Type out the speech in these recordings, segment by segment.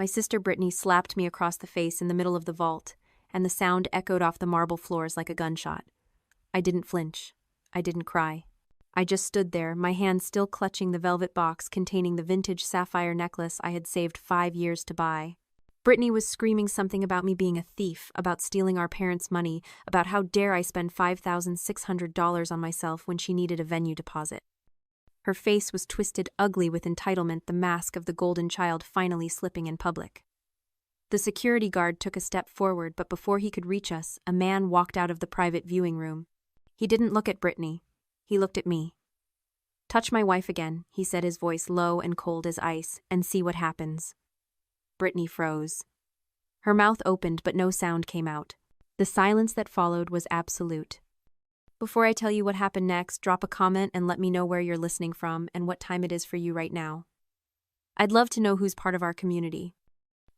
My sister Brittany slapped me across the face in the middle of the vault, and the sound echoed off the marble floors like a gunshot. I didn't flinch. I didn't cry. I just stood there, my hand still clutching the velvet box containing the vintage sapphire necklace I had saved 5 years to buy. Brittany was screaming something about me being a thief, about stealing our parents' money, about how dare I spend $5,600 on myself when she needed a venue deposit. Her face was twisted ugly with entitlement, the mask of the golden child finally slipping in public. The security guard took a step forward, but before he could reach us, a man walked out of the private viewing room. He didn't look at Brittany. He looked at me. "Touch my wife again," he said, his voice low and cold as ice, "and see what happens." Brittany froze. Her mouth opened, but no sound came out. The silence that followed was absolute. Before I tell you what happened next, drop a comment and let me know where you're listening from and what time it is for you right now. I'd love to know who's part of our community.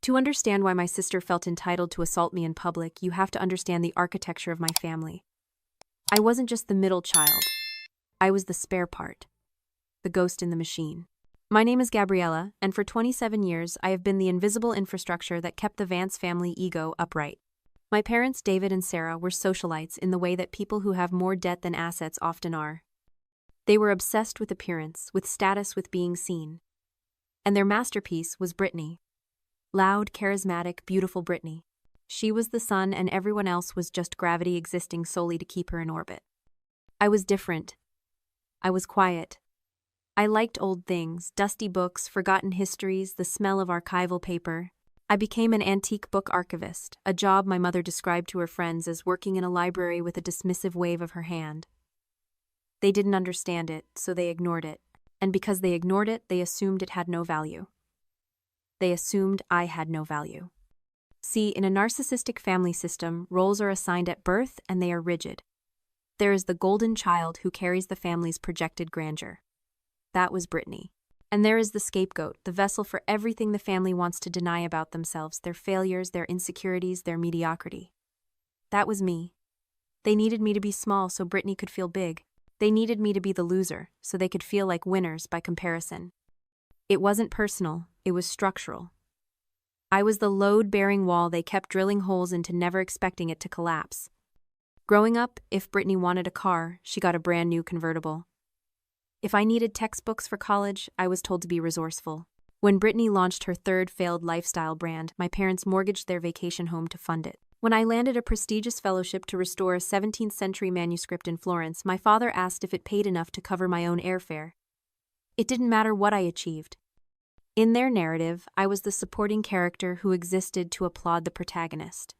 To understand why my sister felt entitled to assault me in public, you have to understand the architecture of my family. I wasn't just the middle child. I was the spare part. The ghost in the machine. My name is Gabriella, and for 27 years I have been the invisible infrastructure that kept the Vance family ego upright. My parents, David and Sarah, were socialites in the way that people who have more debt than assets often are. They were obsessed with appearance, with status, with being seen. And their masterpiece was Brittany. Loud, charismatic, beautiful Brittany. She was the sun and everyone else was just gravity existing solely to keep her in orbit. I was different. I was quiet. I liked old things, dusty books, forgotten histories, the smell of archival paper. I became an antique book archivist, a job my mother described to her friends as working in a library with a dismissive wave of her hand. They didn't understand it, so they ignored it. And because they ignored it, they assumed it had no value. They assumed I had no value. See, in a narcissistic family system, roles are assigned at birth and they are rigid. There is the golden child who carries the family's projected grandeur. That was Brittany. And there is the scapegoat, the vessel for everything the family wants to deny about themselves, their failures, their insecurities, their mediocrity. That was me. They needed me to be small so Brittany could feel big. They needed me to be the loser so they could feel like winners by comparison. It wasn't personal, it was structural. I was the load-bearing wall they kept drilling holes into, never expecting it to collapse. Growing up, if Brittany wanted a car, she got a brand new convertible. If I needed textbooks for college, I was told to be resourceful. When Brittany launched her third failed lifestyle brand, my parents mortgaged their vacation home to fund it. When I landed a prestigious fellowship to restore a 17th century manuscript in Florence, my father asked if it paid enough to cover my own airfare. It didn't matter what I achieved. In their narrative, I was the supporting character who existed to applaud the protagonist.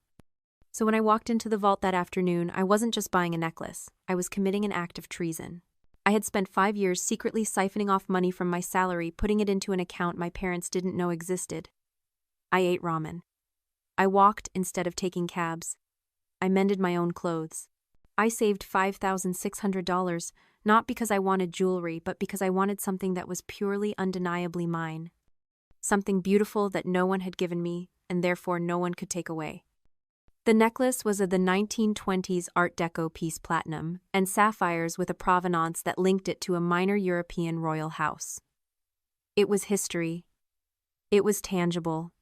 So when I walked into the vault that afternoon, I wasn't just buying a necklace. I was committing an act of treason. I had spent 5 years secretly siphoning off money from my salary, putting it into an account my parents didn't know existed. I ate ramen. I walked instead of taking cabs. I mended my own clothes. I saved $5,600, not because I wanted jewelry, but because I wanted something that was purely, undeniably mine. Something beautiful that no one had given me, and therefore no one could take away. The necklace was of the 1920s Art Deco piece platinum, and sapphires with a provenance that linked it to a minor European royal house. It was history. It was tangible.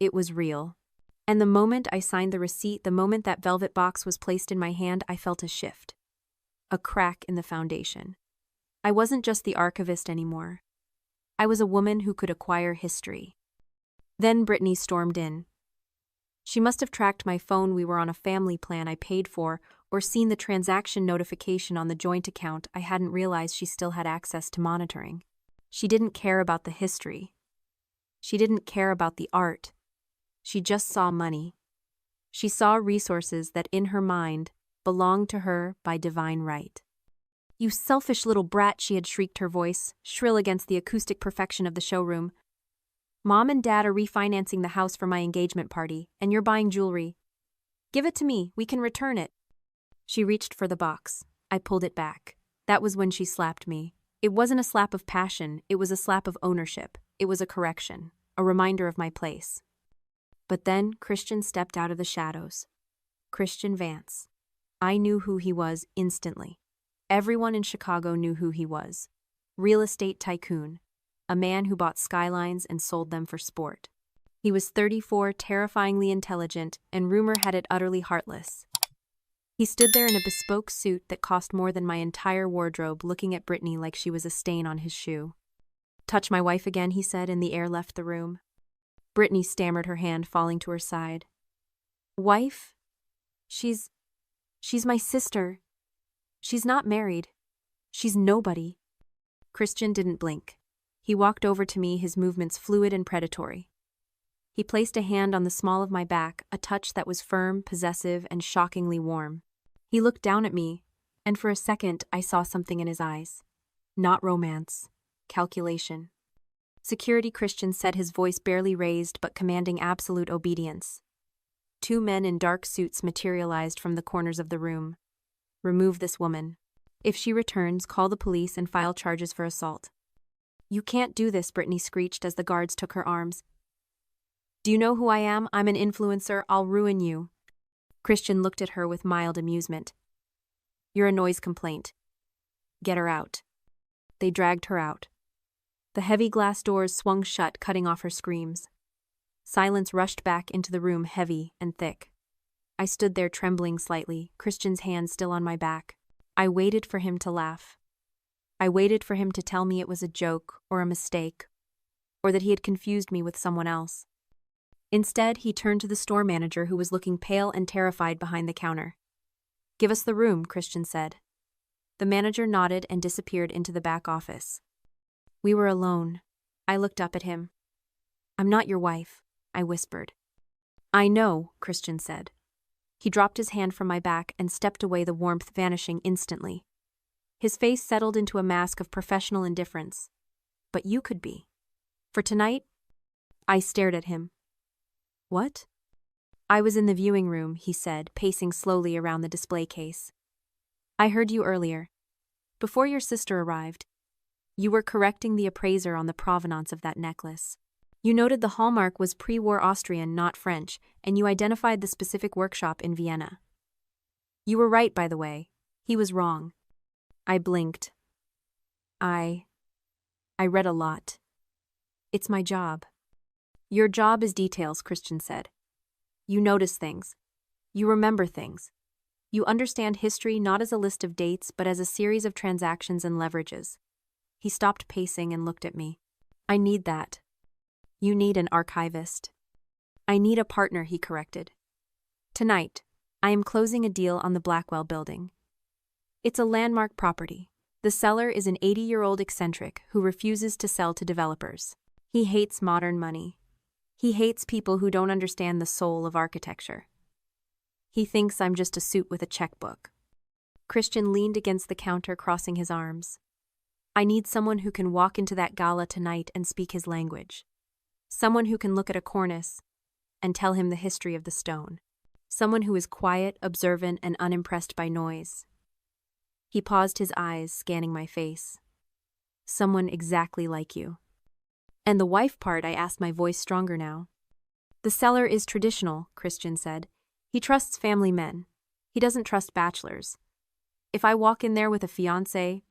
It was real. And the moment I signed the receipt, the moment that velvet box was placed in my hand, I felt a shift. A crack in the foundation. I wasn't just the archivist anymore. I was a woman who could acquire history. Then Brittany stormed in. She must have tracked my phone, we were on a family plan I paid for, or seen the transaction notification on the joint account. I hadn't realized she still had access to monitoring. She didn't care about the history. She didn't care about the art. She just saw money. She saw resources that, in her mind, belonged to her by divine right. "You selfish little brat," she had shrieked, her voice shrill against the acoustic perfection of the showroom. "Mom and Dad are refinancing the house for my engagement party, and you're buying jewelry. Give it to me, we can return it." She reached for the box. I pulled it back. That was when she slapped me. It wasn't a slap of passion, it was a slap of ownership. It was a correction, a reminder of my place. But then Christian stepped out of the shadows. Christian Vance. I knew who he was instantly. Everyone in Chicago knew who he was. Real estate tycoon. A man who bought skylines and sold them for sport. He was 34, terrifyingly intelligent, and rumor had it utterly heartless. He stood there in a bespoke suit that cost more than my entire wardrobe, looking at Brittany like she was a stain on his shoe. "Touch my wife again," he said, and the air left the room. Brittany stammered, her hand falling to her side. "Wife? She's my sister. She's not married. She's nobody." Christian didn't blink. He walked over to me, his movements fluid and predatory. He placed a hand on the small of my back, a touch that was firm, possessive, and shockingly warm. He looked down at me, and for a second I saw something in his eyes. Not romance. Calculation. "Security," Christian said, his voice barely raised but commanding absolute obedience. Two men in dark suits materialized from the corners of the room. "Remove this woman. If she returns, call the police and file charges for assault." "You can't do this," Brittany screeched as the guards took her arms. "Do you know who I am? I'm an influencer. I'll ruin you." Christian looked at her with mild amusement. "You're a noise complaint. Get her out." They dragged her out. The heavy glass doors swung shut, cutting off her screams. Silence rushed back into the room, heavy and thick. I stood there trembling slightly, Christian's hand still on my back. I waited for him to laugh. I waited for him to tell me it was a joke or a mistake, or that he had confused me with someone else. Instead, he turned to the store manager, who was looking pale and terrified behind the counter. "Give us the room," Christian said. The manager nodded and disappeared into the back office. We were alone. I looked up at him. "I'm not your wife," I whispered. "I know," Christian said. He dropped his hand from my back and stepped away, the warmth vanishing instantly. His face settled into a mask of professional indifference. "But you could be. For tonight?" I stared at him. "What?" "I was in the viewing room," he said, pacing slowly around the display case. "I heard you earlier. Before your sister arrived. You were correcting the appraiser on the provenance of that necklace. You noted the hallmark was pre-war Austrian, not French, and you identified the specific workshop in Vienna. You were right, by the way. He was wrong." I blinked. I read a lot. "It's my job." "Your job is details," Christian said. "You notice things. You remember things. You understand history not as a list of dates, but as a series of transactions and leverages." He stopped pacing and looked at me. "I need that." "You need an archivist." "I need a partner," he corrected. "Tonight, I am closing a deal on the Blackwell building. It's a landmark property. The seller is an 80-year-old eccentric who refuses to sell to developers. He hates modern money. He hates people who don't understand the soul of architecture. He thinks I'm just a suit with a checkbook." Christian leaned against the counter, crossing his arms. "I need someone who can walk into that gala tonight and speak his language. Someone who can look at a cornice and tell him the history of the stone. Someone who is quiet, observant, and unimpressed by noise." He paused, his eyes scanning my face. "Someone exactly like you." "And the wife part?" I asked, my voice stronger now. "The seller is traditional," Christian said. "He trusts family men. He doesn't trust bachelors. If I walk in there with a fiancé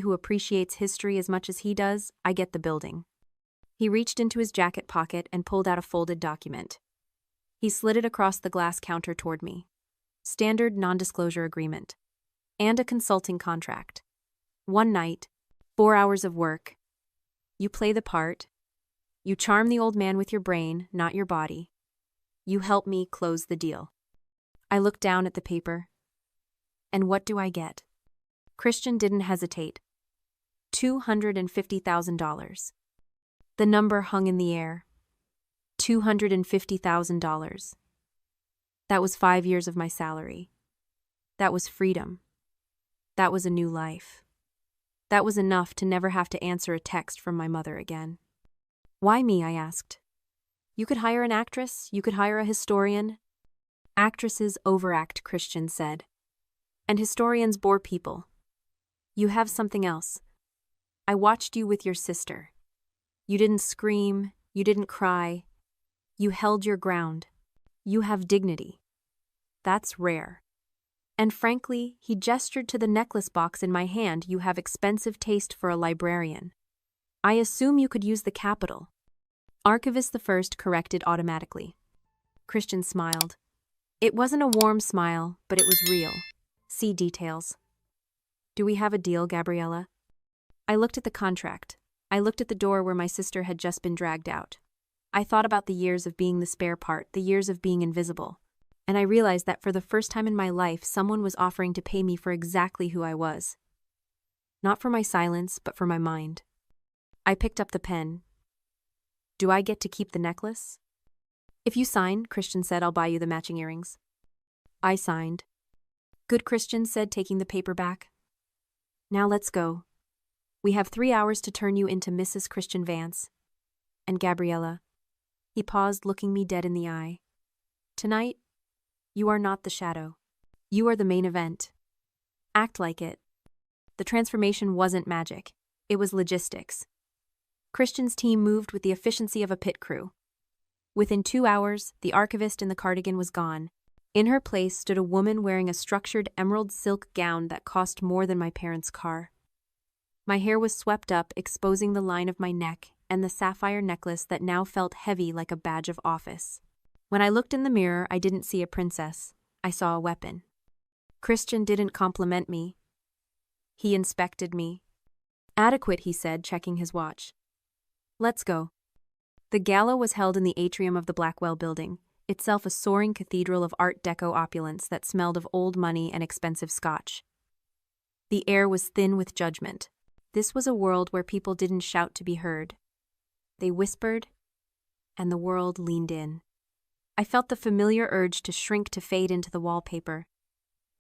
who appreciates history as much as he does, I get the building." He reached into his jacket pocket and pulled out a folded document. He slid it across the glass counter toward me. Standard non-disclosure agreement. And a consulting contract. 1 night, 4 hours of work. You play the part. You charm the old man with your brain, not your body. You help me close the deal." I looked down at the paper. "And what do I get?" Christian didn't hesitate. $250,000. The number hung in the air. $250,000. That was 5 years of my salary. That was freedom. That was a new life. That was enough to never have to answer a text from my mother again. "Why me?" I asked. "You could hire an actress, you could hire a historian." "Actresses overact," Christian said. "And historians bore people. You have something else. I watched you with your sister. You didn't scream, you didn't cry. You held your ground. You have dignity. That's rare. And frankly," he gestured to the necklace box in my hand, "you have expensive taste for a librarian. I assume you could use the capital." Archivist the First corrected automatically. Christian smiled. It wasn't a warm smile, but it was real. See details. Do we have a deal, Gabriella? I looked at the contract. I looked at the door where my sister had just been dragged out. I thought about the years of being the spare part, the years of being invisible. And I realized that for the first time in my life, someone was offering to pay me for exactly who I was. Not for my silence, but for my mind. I picked up the pen. Do I get to keep the necklace? If you sign, Christian said, I'll buy you the matching earrings. I signed. Good, Christian said, taking the paper back. Now let's go. We have 3 hours to turn you into Mrs. Christian Vance. And Gabriella. He paused, looking me dead in the eye. Tonight, you are not the shadow. You are the main event. Act like it. The transformation wasn't magic. It was logistics. Christian's team moved with the efficiency of a pit crew. Within 2 hours, the archivist in the cardigan was gone. In her place stood a woman wearing a structured emerald silk gown that cost more than my parents' car. My hair was swept up, exposing the line of my neck and the sapphire necklace that now felt heavy like a badge of office. When I looked in the mirror, I didn't see a princess. I saw a weapon. Christian didn't compliment me. He inspected me. Adequate, he said, checking his watch. Let's go. The gala was held in the atrium of the Blackwell building, itself a soaring cathedral of Art Deco opulence that smelled of old money and expensive scotch. The air was thin with judgment. This was a world where people didn't shout to be heard. They whispered, and the world leaned in. I felt the familiar urge to shrink to fade into the wallpaper.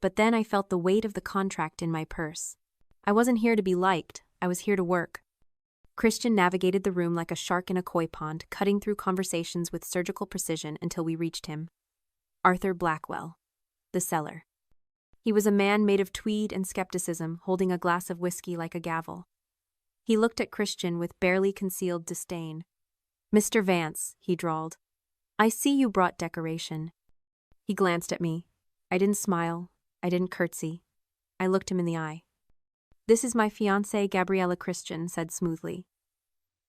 But then I felt the weight of the contract in my purse. I wasn't here to be liked, I was here to work. Christian navigated the room like a shark in a koi pond, cutting through conversations with surgical precision until we reached him. Arthur Blackwell, the seller. He was a man made of tweed and skepticism, holding a glass of whiskey like a gavel. He looked at Christian with barely concealed disdain. Mr. Vance, he drawled. I see you brought decoration. He glanced at me. I didn't smile. I didn't curtsy. I looked him in the eye. This is my fiancée, Gabriella, Christian said smoothly.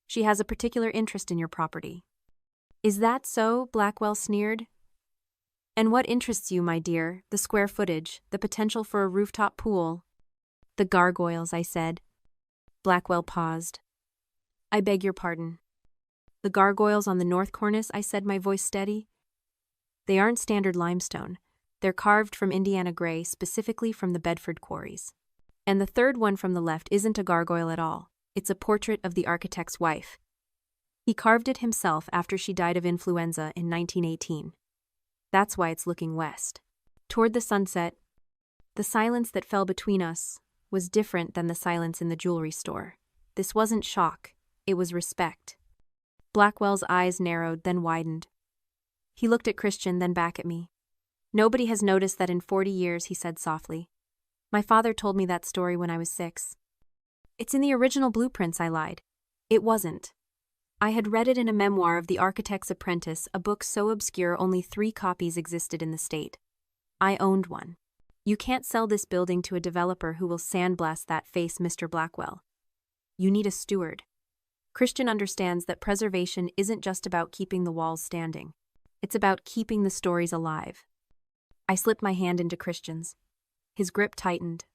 She has a particular interest in your property. Is that so? Blackwell sneered. And what interests you, my dear? The square footage, the potential for a rooftop pool. The gargoyles, I said. Blackwell paused. I beg your pardon. The gargoyles on the north cornice, I said, my voice steady. They aren't standard limestone. They're carved from Indiana gray, specifically from the Bedford quarries. And the third one from the left isn't a gargoyle at all. It's a portrait of the architect's wife. He carved it himself after she died of influenza in 1918. That's why it's looking west. Toward the sunset, the silence that fell between us was different than the silence in the jewelry store. This wasn't shock, it was respect. Blackwell's eyes narrowed, then widened. He looked at Christian, then back at me. Nobody has noticed that in 40 years, he said softly. My father told me that story when I was 6. It's in the original blueprints, I lied. It wasn't. I had read it in a memoir of the architect's apprentice, a book so obscure only 3 copies existed in the state. I owned one. You can't sell this building to a developer who will sandblast that face, Mr. Blackwell. You need a steward. Christian understands that preservation isn't just about keeping the walls standing. It's about keeping the stories alive. I slipped my hand into Christian's. His grip tightened.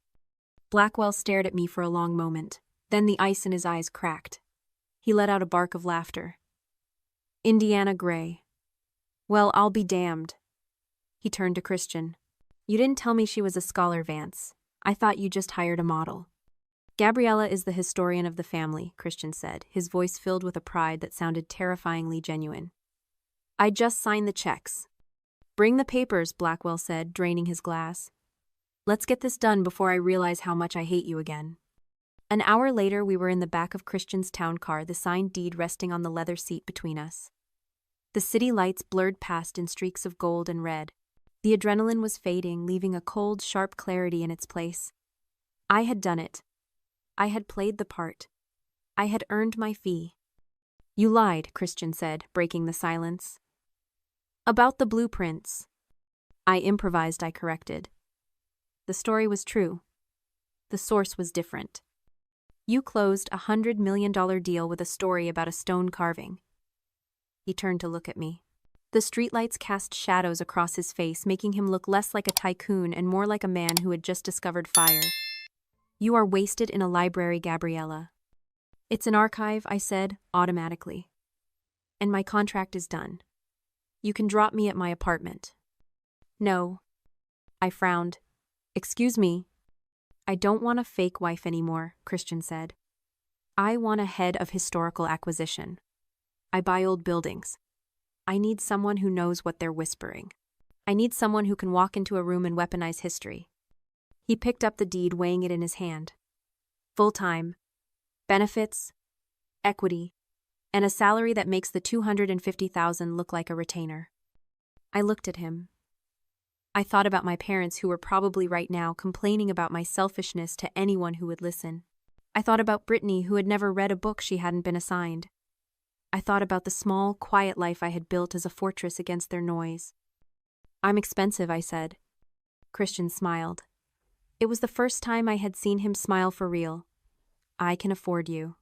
Blackwell stared at me for a long moment. Then the ice in his eyes cracked. He let out a bark of laughter. Indiana gray. Well, I'll be damned. He turned to Christian. You didn't tell me she was a scholar, Vance. I thought you just hired a model. Gabriella is the historian of the family, Christian said, his voice filled with a pride that sounded terrifyingly genuine. I just signed the checks. Bring the papers, Blackwell said, draining his glass. Let's get this done before I realize how much I hate you again. An hour later, we were in the back of Christian's town car, the signed deed resting on the leather seat between us. The city lights blurred past in streaks of gold and red. The adrenaline was fading, leaving a cold, sharp clarity in its place. I had done it. I had played the part. I had earned my fee. You lied, Christian said, breaking the silence. About the blueprints. I improvised, I corrected. The story was true. The source was different. You closed a $100 million deal with a story about a stone carving. He turned to look at me. The streetlights cast shadows across his face, making him look less like a tycoon and more like a man who had just discovered fire. You are wasted in a library, Gabriella. It's an archive, I said, automatically. And my contract is done. You can drop me at my apartment. No. I frowned. Excuse me. I don't want a fake wife anymore, Christian said. I want a head of historical acquisition. I buy old buildings. I need someone who knows what they're whispering. I need someone who can walk into a room and weaponize history. He picked up the deed, weighing it in his hand. Full-time, benefits, equity, and a salary that makes the $250,000 look like a retainer. I looked at him. I thought about my parents who were probably right now complaining about my selfishness to anyone who would listen. I thought about Brittany, who had never read a book she hadn't been assigned. I thought about the small, quiet life I had built as a fortress against their noise. I'm expensive, I said. Christian smiled. It was the first time I had seen him smile for real. I can afford you.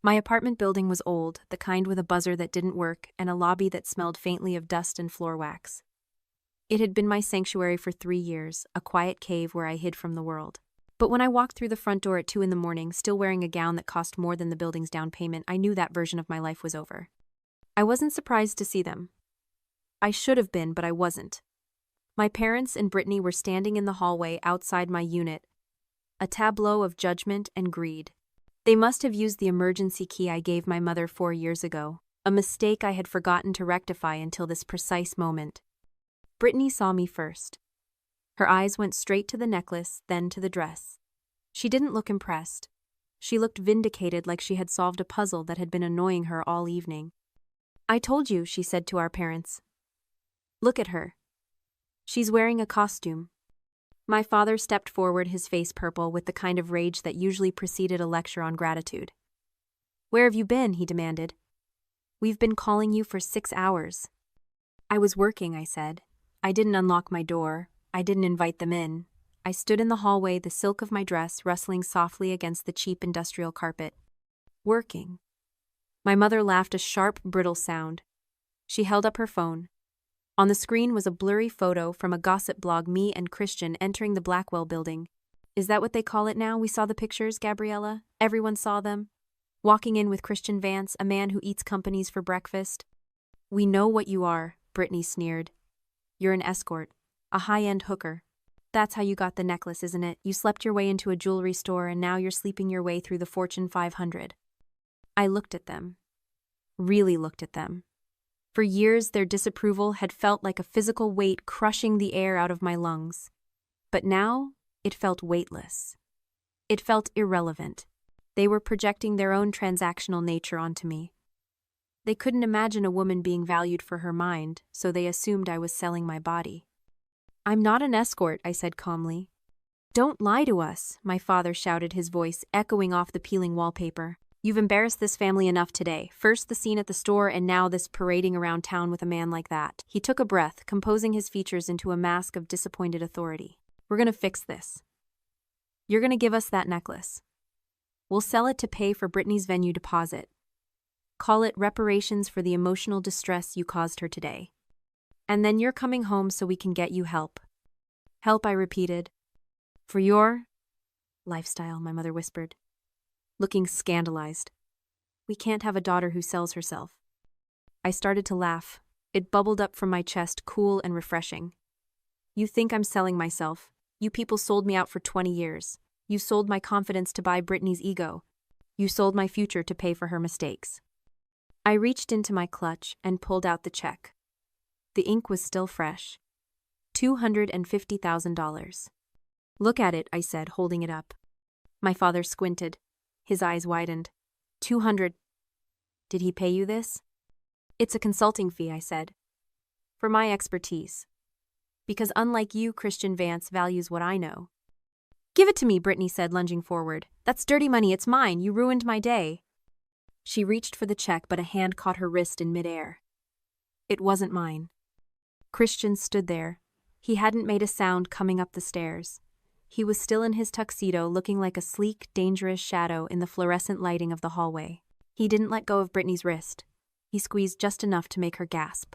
My apartment building was old, the kind with a buzzer that didn't work and a lobby that smelled faintly of dust and floor wax. It had been my sanctuary for 3 years, a quiet cave where I hid from the world. But when I walked through the front door at 2 a.m, still wearing a gown that cost more than the building's down payment, I knew that version of my life was over. I wasn't surprised to see them. I should have been, but I wasn't. My parents and Brittany were standing in the hallway outside my unit, a tableau of judgment and greed. They must have used the emergency key I gave my mother 4 years ago, a mistake I had forgotten to rectify until this precise moment. Brittany saw me first. Her eyes went straight to the necklace, then to the dress. She didn't look impressed. She looked vindicated, like she had solved a puzzle that had been annoying her all evening. I told you, she said to our parents. Look at her. She's wearing a costume. My father stepped forward, his face purple with the kind of rage that usually preceded a lecture on gratitude. Where have you been? He demanded. We've been calling you for 6 hours. I was working, I said. I didn't unlock my door. I didn't invite them in. I stood in the hallway, the silk of my dress rustling softly against the cheap industrial carpet. Working. My mother laughed, a sharp, brittle sound. She held up her phone. On the screen was a blurry photo from a gossip blog, me and Christian entering the Blackwell building. Is that what they call it now? We saw the pictures, Gabriella. Everyone saw them. Walking in with Christian Vance, a man who eats companies for breakfast. We know what you are, Brittany sneered. You're an escort, a high-end hooker. That's how you got the necklace, isn't it? You slept your way into a jewelry store and now you're sleeping your way through the Fortune 500. I looked at them. Really looked at them. For years, their disapproval had felt like a physical weight crushing the air out of my lungs. But now, it felt weightless. It felt irrelevant. They were projecting their own transactional nature onto me. They couldn't imagine a woman being valued for her mind, so they assumed I was selling my body. I'm not an escort, I said calmly. Don't lie to us, my father shouted, his voice echoing off the peeling wallpaper. You've embarrassed this family enough today. First the scene at the store and now this parading around town with a man like that. He took a breath, composing his features into a mask of disappointed authority. We're gonna fix this. You're gonna give us that necklace. We'll sell it to pay for Brittany's venue deposit. Call it reparations for the emotional distress you caused her today. And then you're coming home so we can get you help. Help, I repeated. For your lifestyle, my mother whispered, looking scandalized. We can't have a daughter who sells herself. I started to laugh. It bubbled up from my chest, cool and refreshing. You think I'm selling myself? You people sold me out for 20 years. You sold my confidence to buy Brittany's ego. You sold my future to pay for her mistakes. I reached into my clutch and pulled out the check. The ink was still fresh. $250,000. Look at it, I said, holding it up. My father squinted. His eyes widened. 200. Did he pay you this? It's a consulting fee, I said. For my expertise. Because unlike you, Christian Vance values what I know. Give it to me, Brittany said, lunging forward. That's dirty money, it's mine. You ruined my day. She reached for the check, but a hand caught her wrist in midair. It wasn't mine. Christian stood there. He hadn't made a sound coming up the stairs. He was still in his tuxedo, looking like a sleek, dangerous shadow in the fluorescent lighting of the hallway. He didn't let go of Brittany's wrist. He squeezed just enough to make her gasp.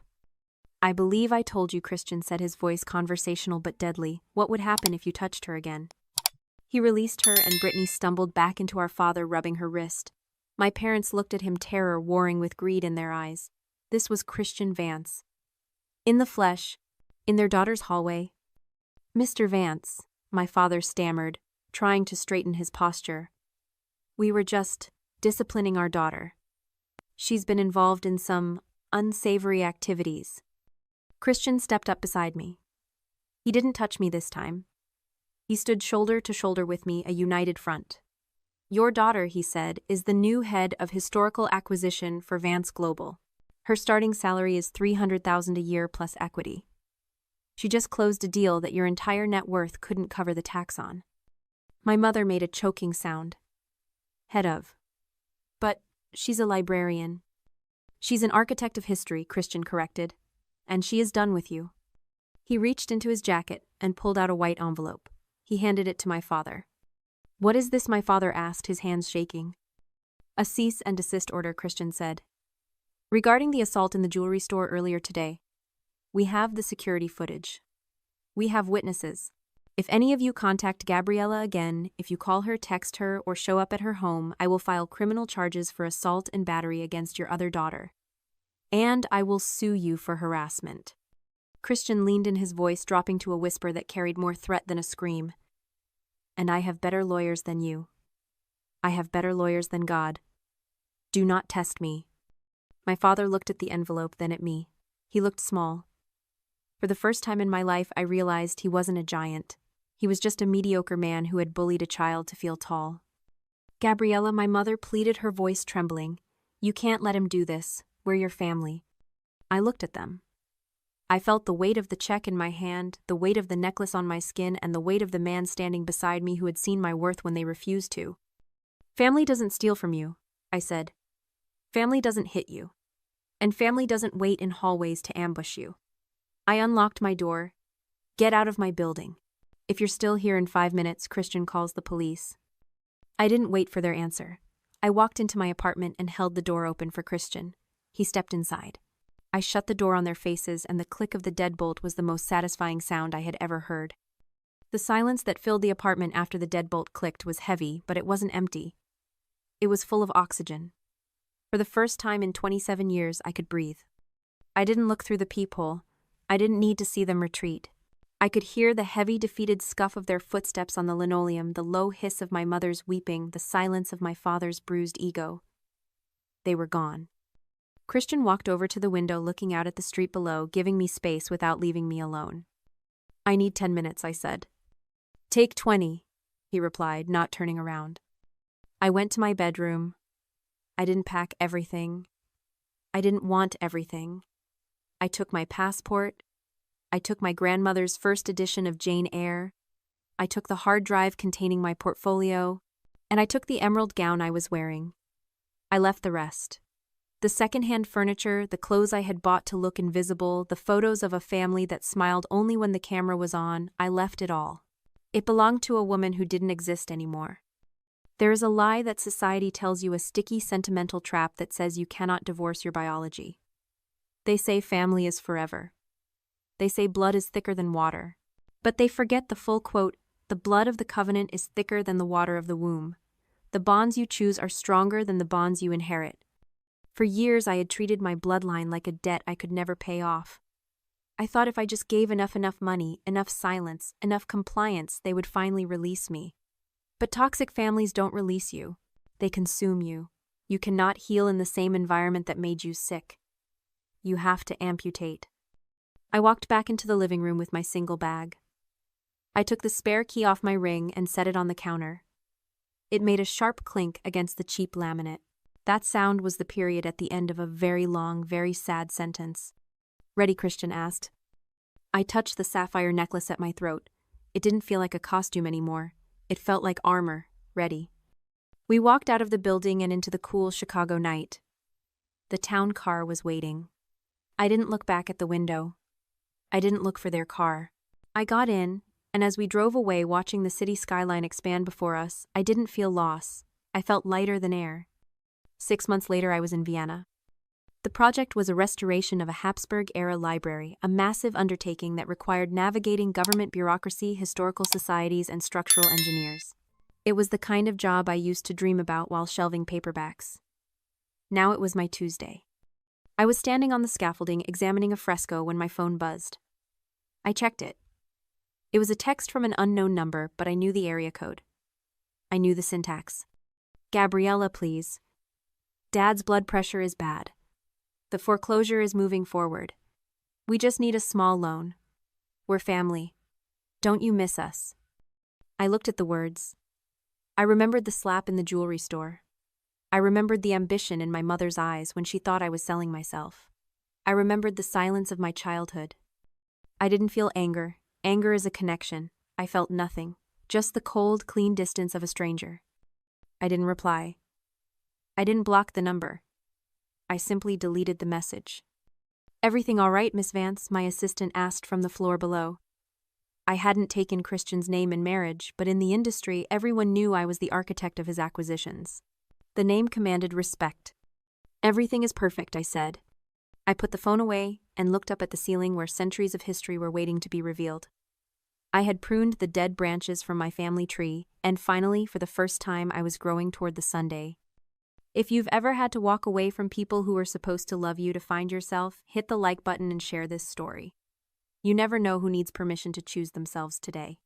I believe I told you, Christian said, his voice conversational but deadly. What would happen if you touched her again? He released her and Brittany stumbled back into our father, rubbing her wrist. My parents looked at him, terror warring with greed in their eyes. This was Christian Vance. In the flesh, in their daughter's hallway. Mr. Vance, my father stammered, trying to straighten his posture. We were just disciplining our daughter. She's been involved in some unsavory activities. Christian stepped up beside me. He didn't touch me this time. He stood shoulder to shoulder with me, a united front. Your daughter, he said, is the new head of historical acquisition for Vance Global. Her starting salary is $300,000 a year plus equity. She just closed a deal that your entire net worth couldn't cover the tax on. My mother made a choking sound. Head of. But she's a librarian. She's an architect of history, Christian corrected. And she is done with you. He reached into his jacket and pulled out a white envelope. He handed it to my father. What is this? My father asked, his hands shaking. A cease and desist order, Christian said. Regarding the assault in the jewelry store earlier today, we have the security footage. We have witnesses. If any of you contact Gabriella again, if you call her, text her, or show up at her home, I will file criminal charges for assault and battery against your other daughter. And I will sue you for harassment. Christian leaned in, his voice dropping to a whisper that carried more threat than a scream. And I have better lawyers than you. I have better lawyers than God. Do not test me. My father looked at the envelope, then at me. He looked small. For the first time in my life, I realized he wasn't a giant. He was just a mediocre man who had bullied a child to feel tall. Gabriella, my mother pleaded, her voice trembling. You can't let him do this. We're your family. I looked at them. I felt the weight of the check in my hand, the weight of the necklace on my skin, and the weight of the man standing beside me who had seen my worth when they refused to. Family doesn't steal from you, I said. Family doesn't hit you. And family doesn't wait in hallways to ambush you. I unlocked my door. Get out of my building. If you're still here in 5 minutes, Christian calls the police. I didn't wait for their answer. I walked into my apartment and held the door open for Christian. He stepped inside. I shut the door on their faces, and the click of the deadbolt was the most satisfying sound I had ever heard. The silence that filled the apartment after the deadbolt clicked was heavy, but it wasn't empty. It was full of oxygen. For the first time in 27 years, I could breathe. I didn't look through the peephole. I didn't need to see them retreat. I could hear the heavy, defeated scuff of their footsteps on the linoleum, the low hiss of my mother's weeping, the silence of my father's bruised ego. They were gone. Christian walked over to the window, looking out at the street below, giving me space without leaving me alone. I need 10 minutes, I said. Take 20, he replied, not turning around. I went to my bedroom. I didn't pack everything. I didn't want everything. I took my passport. I took my grandmother's first edition of Jane Eyre. I took the hard drive containing my portfolio. And I took the emerald gown I was wearing. I left the rest. The second-hand furniture, the clothes I had bought to look invisible, the photos of a family that smiled only when the camera was on, I left it all. It belonged to a woman who didn't exist anymore. There is a lie that society tells you, a sticky, sentimental trap that says you cannot divorce your biology. They say family is forever. They say blood is thicker than water. But they forget the full quote, the blood of the covenant is thicker than the water of the womb. The bonds you choose are stronger than the bonds you inherit. For years, I had treated my bloodline like a debt I could never pay off. I thought if I just gave enough money, enough silence, enough compliance, they would finally release me. But toxic families don't release you. They consume you. You cannot heal in the same environment that made you sick. You have to amputate. I walked back into the living room with my single bag. I took the spare key off my ring and set it on the counter. It made a sharp clink against the cheap laminate. That sound was the period at the end of a very long, very sad sentence. Ready? Christian asked. I touched the sapphire necklace at my throat. It didn't feel like a costume anymore. It felt like armor, ready. We walked out of the building and into the cool Chicago night. The town car was waiting. I didn't look back at the window. I didn't look for their car. I got in, and as we drove away watching the city skyline expand before us, I didn't feel loss. I felt lighter than air. 6 months later, I was in Vienna. The project was a restoration of a Habsburg-era library, a massive undertaking that required navigating government bureaucracy, historical societies, and structural engineers. It was the kind of job I used to dream about while shelving paperbacks. Now it was my Tuesday. I was standing on the scaffolding examining a fresco when my phone buzzed. I checked it. It was a text from an unknown number, but I knew the area code. I knew the syntax. Gabriella, please. Dad's blood pressure is bad. The foreclosure is moving forward. We just need a small loan. We're family. Don't you miss us? I looked at the words. I remembered the slap in the jewelry store. I remembered the ambition in my mother's eyes when she thought I was selling myself. I remembered the silence of my childhood. I didn't feel anger. Anger is a connection. I felt nothing, just the cold, clean distance of a stranger. I didn't reply. I didn't block the number. I simply deleted the message. Everything all right, Miss Vance? My assistant asked from the floor below. I hadn't taken Christian's name in marriage, but in the industry, everyone knew I was the architect of his acquisitions. The name commanded respect. Everything is perfect, I said. I put the phone away and looked up at the ceiling where centuries of history were waiting to be revealed. I had pruned the dead branches from my family tree, and finally, for the first time, I was growing toward the Sunday. If you've ever had to walk away from people who were supposed to love you to find yourself, hit the like button and share this story. You never know who needs permission to choose themselves today.